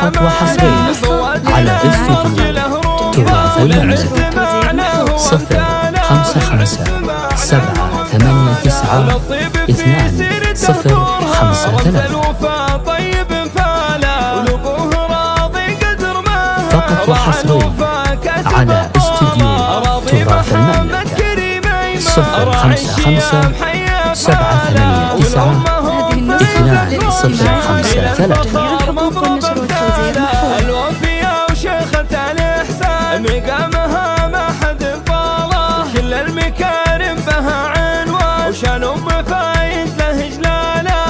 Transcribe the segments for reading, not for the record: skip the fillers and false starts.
فقط وحصريا على استوديو تراث المملكة. 054-789-2053 فقط وحصريا على استوديو تراث المملكة. 055-789-2053. الوفية وشيخة الإحسان مقامها ما حد طاله، كل المكارم بها عنوان، وشان أم فايز له جلاله،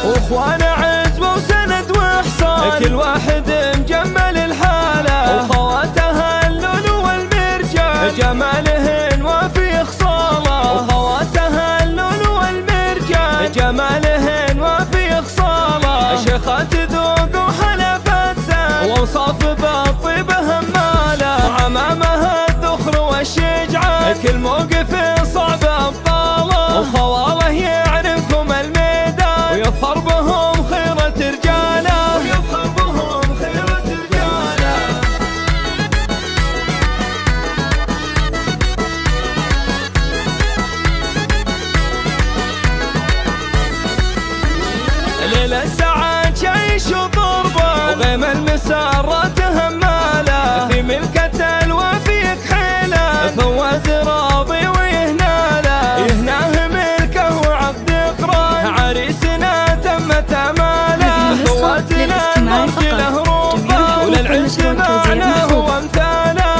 واخوان عزوة وسند واحسان، كل واحد مجمل الحالة، وخواتها اللؤلؤ والمرجان جمالهن وفي خصاله، وخواتها اللؤلؤ والمرجان جمالهن وفي خصاله، شيخات ذوق وحلفتها واوصاف بالطيب هماله، وعمامها الذخر والشجعان كل موقف صعب ابطاله، وخواله يعرفهم الميدان ويظهر بهم خيرة رجاله، ليل السعاد جيش وضربه، وغيم المسارات هماله، في ملكة الوفي كحيله، فواز راضي ويهناله، يهناه ملكه وعقد قران، عريسنا تمت اماله، خواتنا نرجله روضه، وللعز معناه وامثاله،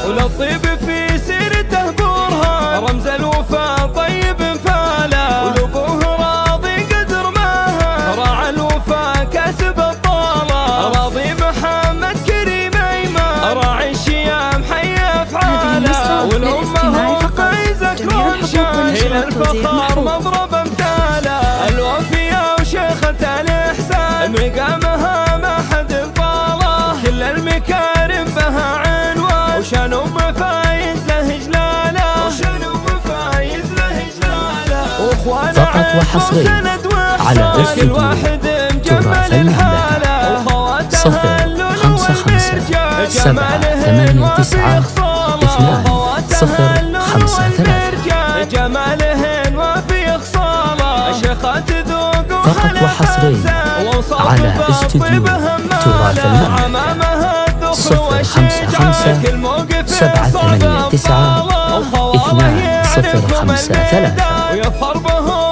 وللطيب في سيرته برهان، رمز الوفا طيب انفاله، ولابوه راضي قدر ماها، راعى الوفا كسب الطاله، راضي محمد كريم ايمن، راعي الشيام حي افعاله، والامه فايزه كرم شان، الى الفخار مضرب امثاله، الوفيه وشيخه الاحسان مقامها ما حد طاله، كل المكارم بها عنوان، وشان ام فايز له جلاله، فقط وحصريا على استوديو تراث المملكة. 055-789-2053 جمالهن وفي خصاله، شيخات ذوق فقط وحصريا على استوديو تراث المملكة. 055-789-2053